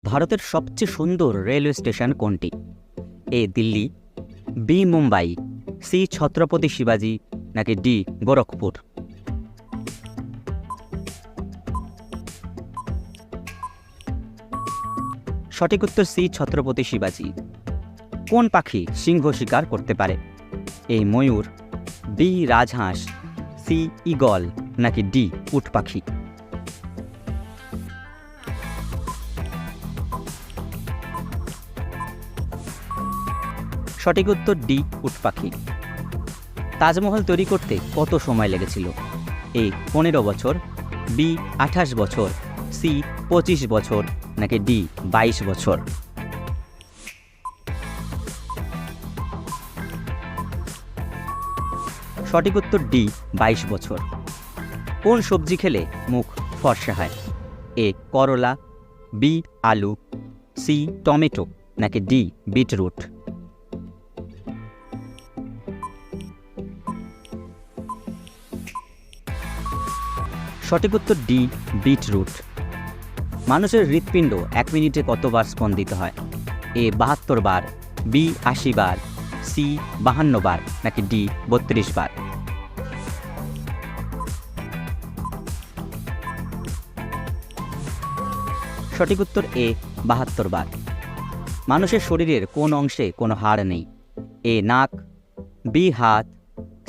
ভারতের সবচেয়ে সুন্দর রেলওয়ে স্টেশন কোনটি? এ দিল্লি, বি মুম্বাই, সি ছত্রপতি শিবাজি, নাকি ডি গোরখপুর? সঠিক উত্তর সি ছত্রপতি শিবাজি। কোন পাখি সিংহ শিকার করতে পারে? এ ময়ূর, বি রাজহাঁস, সি ঈগল, নাকি ডি উট পাখি? সঠিক উত্তর ডি উট পাখি। তাজমহল তৈরি করতে কত সময় লেগেছিল? এ 15 বছর, বি 28 বছর, সি 25 বছর, নাকি ডি 22 বছর? সঠিক উত্তর ডি 22 বছর। কোন সবজি খেলে মুখ ফর্সা হয়? এ করলা, বি আলু, সি টমেটো, নাকি ডি বিটরুট? সঠিক উত্তর ডি বিটরুট। মানুষের হৃৎপিণ্ড 1 মিনিটে কতবার স্পন্দিত হয়? এ 72 বার, বি 80 বার, সি 52 বার, নাকি ডি 32 বার? সঠিক উত্তর এ 72 বার। মানুষের শরীরের কোন অংশে কোনো হাড় নেই? এ নাক, বি হাত,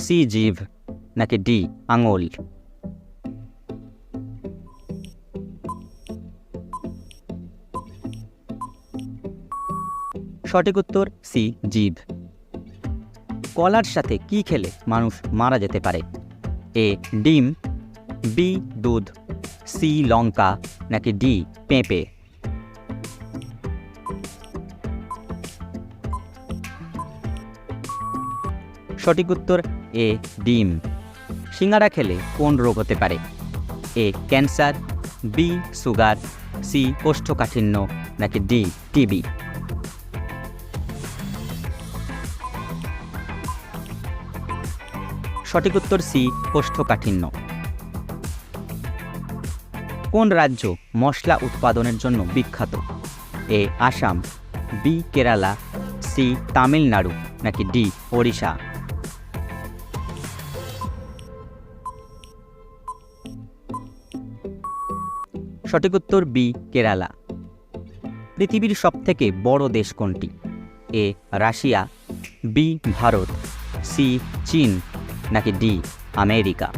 সি জিভ, নাকি ডি আঙুল? সঠিক উত্তর সি জিভ। কলার সাথে কি খেলে মানুষ মারা যেতে পারে? এ ডিম, বি দুধ, সি লঙ্কা, নাকি ডি পেঁপে? সঠিক উত্তর এ ডিম। সিঙ্গারা খেলে কোন রোগ হতে পারে? A cancer, B sugar, C কোষ্ঠকাঠিন্য, নাকি ডি টিবি? সঠিক উত্তর সি কোষ্ঠকাঠিন্য। কোন রাজ্য মশলা উৎপাদনের জন্য বিখ্যাত? এ আসাম, বি কেরালা, সি তামিলনাড়ু, নাকি ডি ওড়িশা? সঠিক উত্তর বি কেরালা। পৃথিবীর সবথেকে বড় দেশ কোনটি? A Russia, B Bharat, C চীন, নাকি ডি আমেরিকা?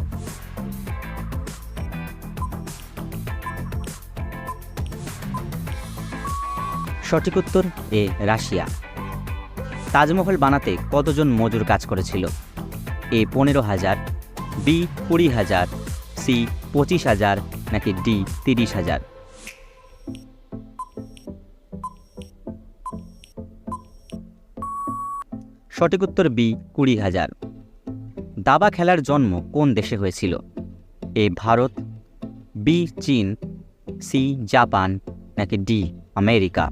সঠিক উত্তর এ রাশিয়া। তাজমহল বানাতে কতজন মজুর কাজ করেছিল? এ 15,000, বি 20,000, সি 25,000, নাকি ডি 30,000? সঠিক উত্তর বি 20,000। দাবা খেলার জন্ম কোন দেশে হয়েছিল? এ ভারত, বি চীন, সি জাপান, নাকি ডি আমেরিকা?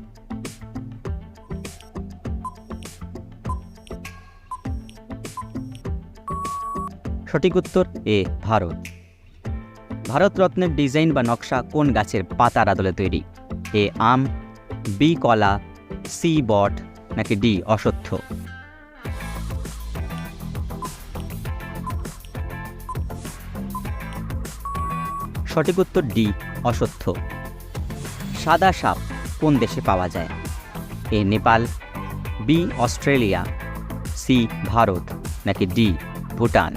সঠিক উত্তর এ ভারত। ভারতরত্নের ডিজাইন বা নকশা কোন গাছের পাতার আদলে তৈরি? এ আম, বি কলা, সি বট, নাকি ডি অশ্বত্থ? সঠিক উত্তর ডি অশ্বত্থ। সাদা সাপ কোন দেশে পাওয়া যায়? A Nepal, B Australia, C Bharat, নাকি ডি ভুটান?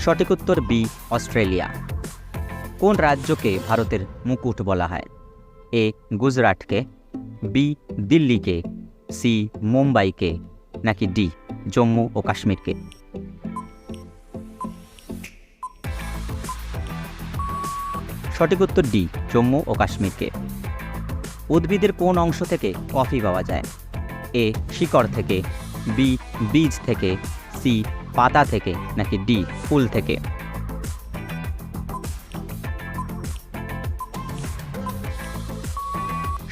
সঠিক উত্তর বি অস্ট্রেলিয়া। কোন রাজ্যকে ভারতের মুকুট বলা হয়? এ গুজরাটকে, বি দিল্লিকে, সি মুম্বাইকে, নাকি ডি জম্মু ও কাশ্মীরকে? সঠিক উত্তর ডি জম্মু ও কাশ্মীরকে। উদ্ভিদের কোন অংশ থেকে কফি পাওয়া যায়? এ শিকড় থেকে, বি বীজ থেকে, সি পাতা থেকে, নাকি ডি ফুল থেকে?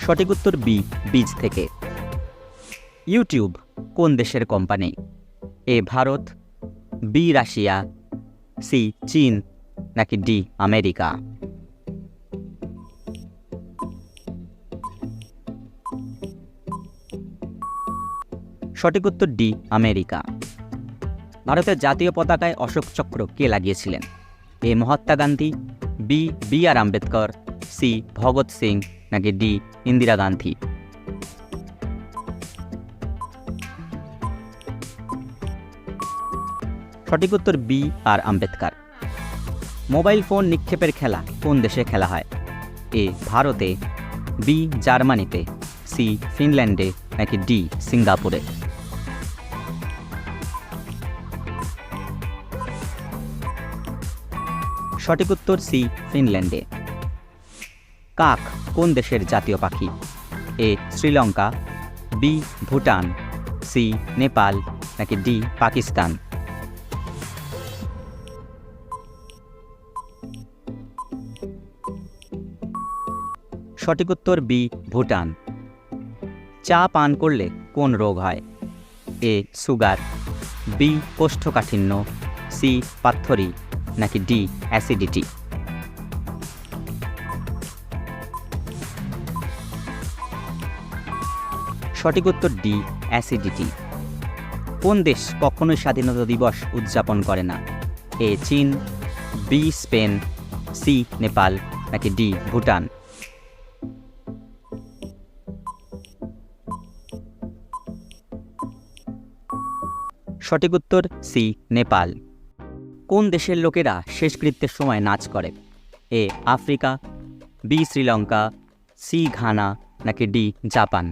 সঠিক উত্তর বি বীজ থেকে। ইউটিউব কোন দেশের কোম্পানি? এ ভারত, বি রাশিয়া, সি চীন নাকি ডি আমেরিকা? সঠিক উত্তর ডি আমেরিকা। ভারতের জাতীয় পতাকায় অশোক চক্র কে লাগিয়েছিলেন? এ মহাত্মা গান্ধী, বি বি আর আম্বেদকর, সি ভগৎ সিং নাকি ডি ইন্দিরা গান্ধী? সঠিক উত্তর বি আর আম্বেদকর। মোবাইল ফোন নিক্ষেপের খেলা কোন দেশে খেলা হয়? এ ভারতে, বি জার্মানিতে, সি ফিনল্যান্ডে নাকি ডি সিঙ্গাপুরে? সঠিক উত্তর সি ফিনল্যান্ডে। কাক কোন দেশের জাতীয় পাখি? এ শ্রীলঙ্কা, বি ভুটান, সি নেপাল নাকি ডি পাকিস্তান? সঠিক উত্তর বি ভুটান। চা পান করলে কোন রোগ হয়? এ সুগার, বি কোষ্ঠকাঠিন্য, সি পাথরি নাকি ডি অ্যাসিডিটি? সঠিক উত্তর ডি অ্যাসিডিটি। কোন দেশ কখনোই স্বাধীনতা দিবস উদযাপন করে না? এ চীন, বি স্পেন, সি নেপাল নাকি ডি ভুটান? সঠিক উত্তর সি নেপাল। কোন দেশের লোকেরা শেষকৃত্যের সময় নাচ করে? A Africa, B Sri Lanka, C Ghana নাকি ডি জাপান?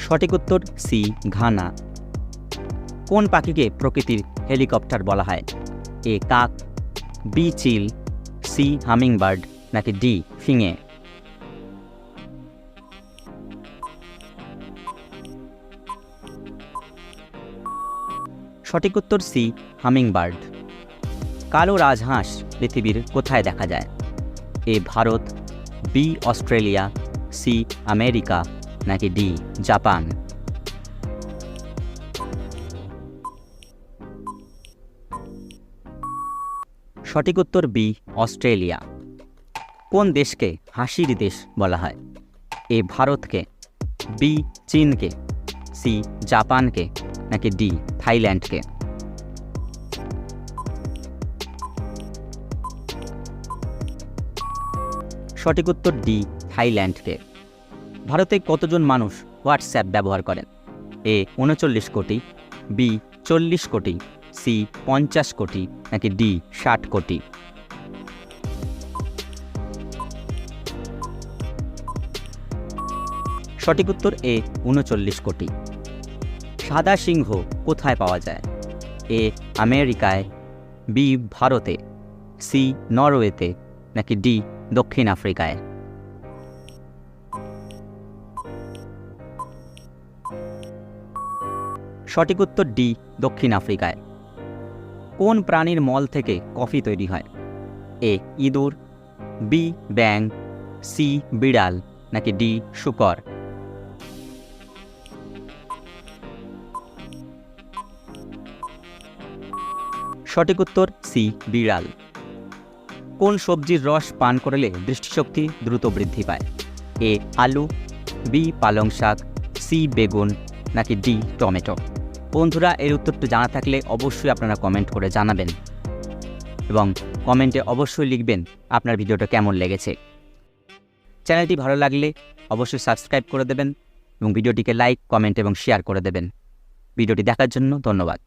সঠিক উত্তর সি ঘানা। কোন পাখিকে প্রকৃতির হেলিকপ্টার বলা হয়? এ কাক, বি চিল, সি হামিংবার্ড নাকি ডি ফিঙে? সঠিক উত্তর সি হামিংবার্ড। কালো রাজহাঁস পৃথিবীর কোথায় দেখা যায়? A Bharat, B Australia, C America নাকি ডি জাপান? সঠিক উত্তর বি অস্ট্রেলিয়া। কোন দেশকে হাসির দেশ বলা হয়? এ ভারতকে, বি চীনকে, সি জাপানকে নাকি ডি থাইল্যান্ডকে? সঠিক উত্তর ডি থাইল্যান্ডকে। ভারতে কতজন মানুষ হোয়াটসঅ্যাপ ব্যবহার করেন? এ ৩৯ কোটি, বি ৪০ কোটি, সি ৫০ কোটি নাকি ডি ৬০ কোটি? সঠিক উত্তর এ ৩৯ কোটি। সাদা সিংহ কোথায় পাওয়া যায়? এ আমেরিকায়, বি ভারতে, সি নরওয়েতে নাকি ডি দক্ষিণ আফ্রিকায়? সঠিক উত্তর ডি দক্ষিণ আফ্রিকায়। কোন প্রাণীর মল থেকে কফি তৈরি হয়? এ ইঁদুর, বি ব্যাঙ, সি বিড়াল নাকি ডি শূকর? সঠিক উত্তর সি বিড়াল। কোন সবজির রস পান করলে দৃষ্টিশক্তি দ্রুত বৃদ্ধি পায়? এ আলু, বি পালং শাক, সি বেগুন নাকি ডি টমেটো? বন্ধুরা, এর উত্তরটি জানা থাকলে অবশ্যই আপনারা কমেন্ট করে জানাবেন এবং কমেন্টে অবশ্যই লিখবেন আপনার ভিডিওটা কেমন লেগেছে। চ্যানেলটি ভালো লাগলে অবশ্যই সাবস্ক্রাইব করে দেবেন এবং ভিডিওটিকে লাইক, কমেন্ট এবং শেয়ার করে দেবেন। ভিডিওটি দেখার জন্য ধন্যবাদ।